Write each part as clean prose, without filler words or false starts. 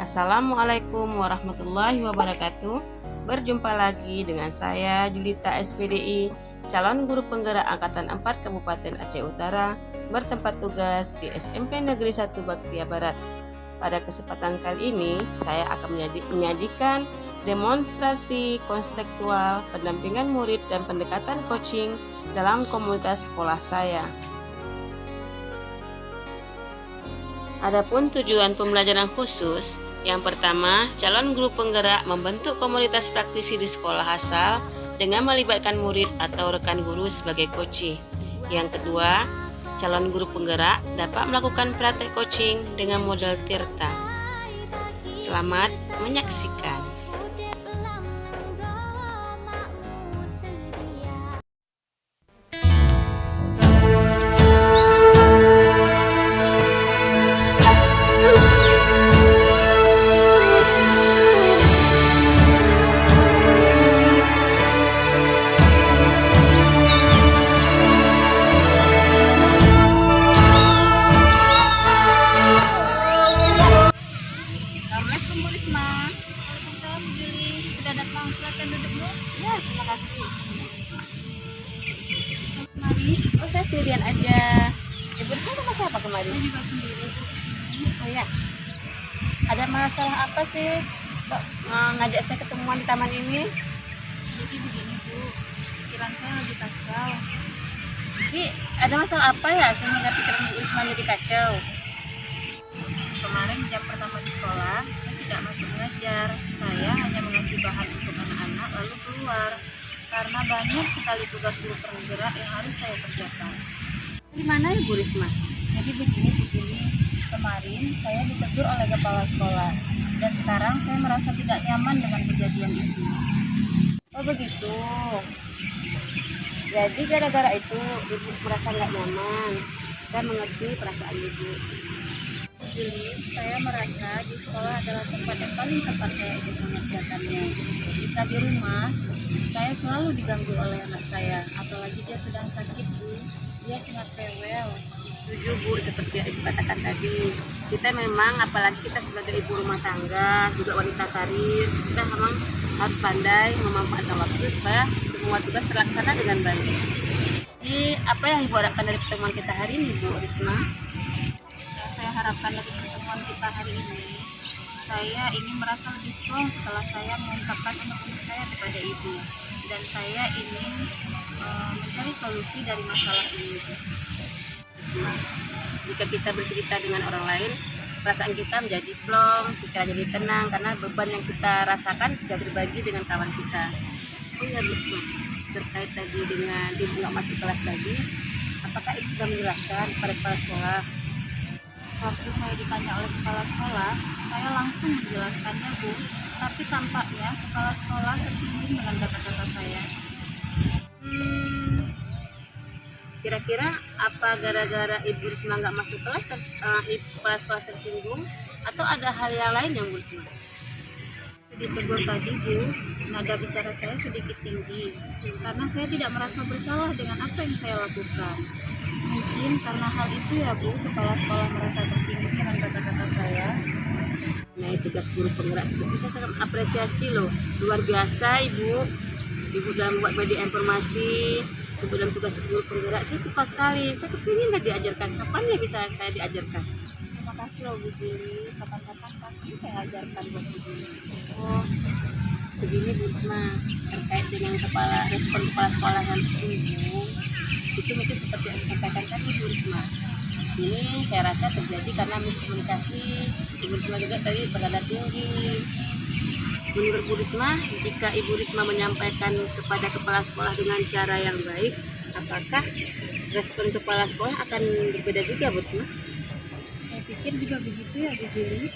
Assalamualaikum warahmatullahi wabarakatuh. Berjumpa lagi dengan saya Julita SPDI, calon guru penggerak angkatan 4 Kabupaten Aceh Utara, bertempat tugas di SMP Negeri 1 Baktia Barat. Pada kesempatan kali ini, saya akan menyajikan demonstrasi konseptual pendampingan murid dan pendekatan coaching dalam komunitas sekolah saya. Adapun tujuan pembelajaran khusus, yang pertama, calon guru penggerak membentuk komunitas praktisi di sekolah asal dengan melibatkan murid atau rekan guru sebagai coach. Yang kedua, calon guru penggerak dapat melakukan praktek coaching dengan model Tirta. Selamat menyaksikan. Assalamualaikum Bu Risma. Waalaikumsalam Bu Juli. Sudah datang, silakan duduk Bu. Ya, terima kasih. Mari. Oh, saya sendirian aja. Ibu Risma sama siapa kemarin? Saya juga sendiri. Oh ya. Ada masalah apa sih kok ngajak saya ketemuan di taman ini? Jadi begini Bu, pikiran saya lagi kacau. Ini ada masalah apa ya sehingga pikiran Bu Risma jadi kacau? Kemarin jam pertama di sekolah, saya tidak masuk belajar. Saya hanya mengasih bahan untuk anak-anak lalu keluar. Karena banyak sekali tugas guru penggerak yang harus saya kerjakan. Di mana ya Bu Risma? Jadi begini Bu Juli, kemarin saya ditegur oleh kepala sekolah. Dan sekarang saya merasa tidak nyaman dengan kejadian itu. Oh begitu. Jadi gara-gara itu Ibu merasa nggak nyaman. Saya mengerti perasaan Ibu. Juli, saya merasa di sekolah adalah tempat yang paling tepat saya untuk mengerjakannya. Jika di rumah, saya selalu diganggu oleh anak saya, apalagi dia sedang sakit Bu. Dia sangat rewel. Setuju Bu, seperti yang Ibu katakan tadi. Kita memang, apalagi kita sebagai ibu rumah tangga, juga wanita karir, kita memang harus pandai memanfaatkan waktu supaya semua tugas terlaksana dengan baik. Jadi apa yang Ibu harapkan dari pertemuan kita hari ini Bu Risma? Saya harapkan dari pertemuan kita hari ini, saya ingin merasa lebih plong setelah saya mengungkapkan unek-unek saya kepada Ibu. Dan saya ingin mencari solusi dari masalah ini. Risma, jika kita bercerita dengan orang lain, perasaan kita menjadi plong, pikiran jadi tenang karena beban yang kita rasakan sudah berbagi dengan kawan kita. Oh ya Bu Risma, terkait tadi dengan Ibu nggak masuk kelas tadi, apakah Ibu sudah menjelaskan kepada kepala sekolah? Waktu saya ditanya oleh kepala sekolah, saya langsung menjelaskannya Bu, tapi tampaknya kepala sekolah tersinggung dengan kata-kata saya. Kira-kira apa gara-gara Ibu Risma nggak masuk kelas, kepala sekolah tersinggung, atau ada hal yang lain yang Bu Risma? Ditegur tadi Bu, nada bicara saya sedikit tinggi, karena saya tidak merasa bersalah dengan apa yang saya lakukan. Mungkin karena hal itu ya Bu, kepala sekolah merasa tersinggung dengan kata-kata saya. Nah, tugas guru penggerak itu saya sangat apresiasi loh, luar biasa Ibu dalam membuat media informasi, Ibu dalam tugas guru penggerak, saya suka sekali. Saya kepingin nggak diajarkan, kapan ya bisa saya diajarkan? Terima kasih loh Bu Juli, kapan-kapan pasti saya ajarkan buat Bu Juli. Oh, begini Bu Risma, terkait dengan respon kepala sekolah yang tersinggung, itu mungkin seperti yang disampaikan tadi Bu Risma. Ini saya rasa terjadi karena miskomunikasi. Ibu Risma juga tadi bernada tinggi. Menurut Bu Risma, jika Ibu Risma menyampaikan kepada kepala sekolah dengan cara yang baik, apakah respon kepala sekolah akan berbeda juga Bu Risma? Saya pikir juga begitu ya Bu Juli.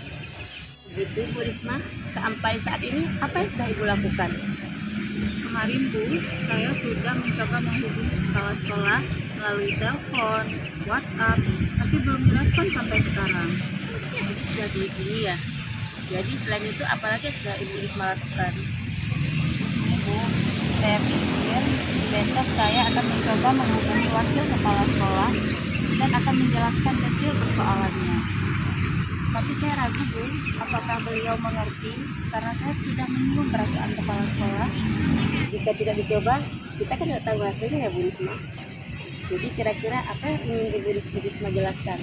Begitu Bu Risma, sampai saat ini apa yang sudah Ibu lakukan? Kemarin Bu, saya sudah mencoba menghubungi kepala sekolah melalui telepon, WhatsApp, tapi belum direspon sampai sekarang. Jadi sudah dihubungi ya. Jadi selain itu apalagi yang sudah Ibu Risma lakukan? Bu, saya pikir besok saya akan mencoba menghubungi wakil kepala sekolah dan akan menjelaskan detail persoalannya. Tapi saya ragu Bu, apakah beliau mengerti karena saya sudah menyinggung perasaan kepala sekolah. Jika tidak dicoba, kita kan nggak tahu hasilnya ya Bu Risma. Jadi kira-kira apa yang ingin Ibu Risma jelaskan?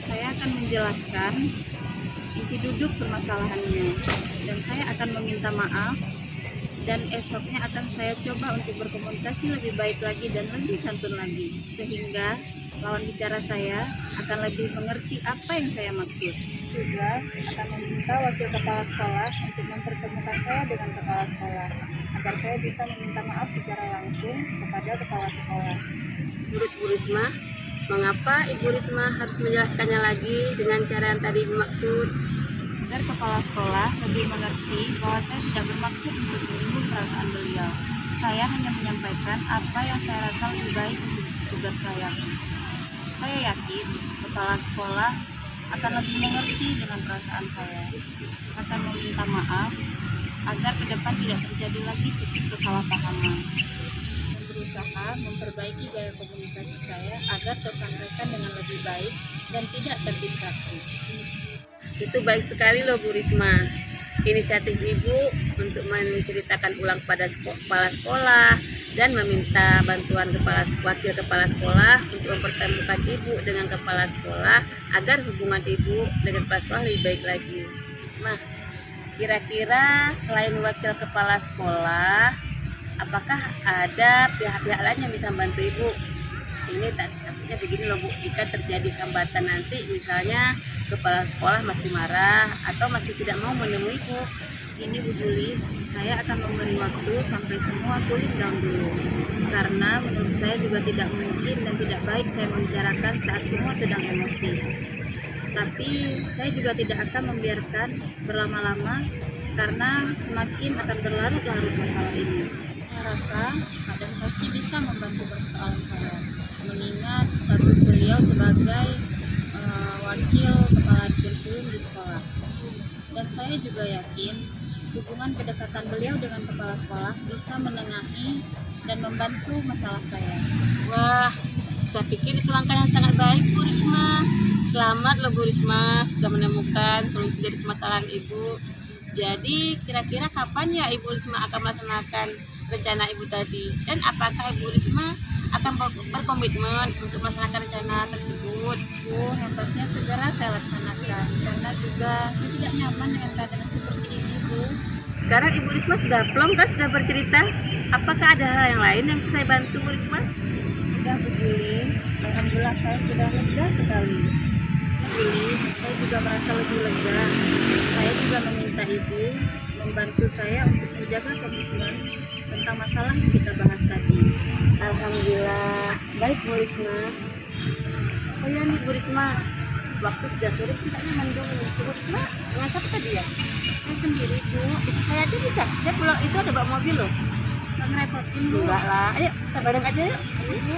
Saya akan menjelaskan inti duduk permasalahannya dan saya akan meminta maaf dan esoknya akan saya coba untuk berkomunikasi lebih baik lagi dan lebih santun lagi sehingga lawan bicara saya akan lebih mengerti apa yang saya maksud. Juga akan meminta wakil kepala sekolah untuk mempertemukan saya dengan kepala sekolah agar saya bisa meminta maaf secara langsung kepada kepala sekolah. Menurut Bu Risma, mengapa Ibu Risma harus menjelaskannya lagi dengan cara yang tadi dimaksud? Agar kepala sekolah lebih mengerti bahwa saya tidak bermaksud untuk menyinggung perasaan beliau. Saya hanya menyampaikan apa yang saya rasa lebih baik untuk tugas saya. Saya yakin kepala sekolah akan lebih mengerti dengan perasaan saya, akan meminta maaf agar ke depan tidak terjadi lagi titik kesalahpahaman, dan berusaha memperbaiki gaya komunikasi saya agar tersampaikan dengan lebih baik dan tidak terdistraksi. Itu baik sekali loh Bu Risma. Inisiatif Ibu untuk menceritakan ulang pada kepala sekolah dan meminta bantuan wakil kepala sekolah untuk mempertemukan Ibu dengan kepala sekolah agar hubungan Ibu dengan kepala sekolah lebih baik lagi. Risma, kira-kira selain wakil kepala sekolah, apakah ada pihak-pihak lain yang bisa membantu Ibu? Ini takutnya begini loh Bu, jika terjadi hambatan nanti misalnya kepala sekolah masih marah atau masih tidak mau menemui Bu. Ini Bu Juli, saya akan memberi waktu sampai semua cooling down dulu karena menurut saya juga tidak mungkin dan tidak baik saya membicarakan saat semua sedang emosi. Tapi saya juga tidak akan membiarkan berlama-lama karena semakin akan berlarut-larut masalah ini. Saya rasa Kak dan Hoshi bisa membantu persoalan saya mengingat status beliau sebagai wakil kepala kurikulum di sekolah. Dan saya juga yakin hubungan kedekatan beliau dengan kepala sekolah bisa menengahi dan membantu masalah saya. Wah, saya pikir itu langkah yang sangat baik Bu Risma. Selamat loh Bu Risma sudah menemukan solusi dari permasalahan Ibu. Jadi kira-kira kapan ya Ibu Risma akan melaksanakan rencana Ibu tadi? Dan apakah Ibu Risma akan berkomitmen untuk melaksanakan rencana tersebut? Bu, yang pastinya segera saya laksanakan karena juga saya tidak nyaman dengan keadaan seperti ini Bu. Sekarang Ibu Risma sudah plong kan, sudah bercerita. Apakah ada hal yang lain yang bisa saya bantu Bu Risma? Sudah Bu Juli, alhamdulillah saya sudah lega sekali. Saya juga merasa lebih lega. Saya juga meminta Ibu membantu saya untuk menjaga komitmen tentang masalah yang kita bahas tadi. Alhamdulillah, baik Bu Risma. Oh iya nih Bu Risma, waktu sudah sore kita mendung Bu Risma. Dengan siapa tadi ya? Saya sendiri Bu. Itu saya aja bisa. Saya pulang itu ada bawa mobil loh. Nggak ngerepotin Bu. Enggak lah, ayo kita bareng aja yuk. Ayo Bu.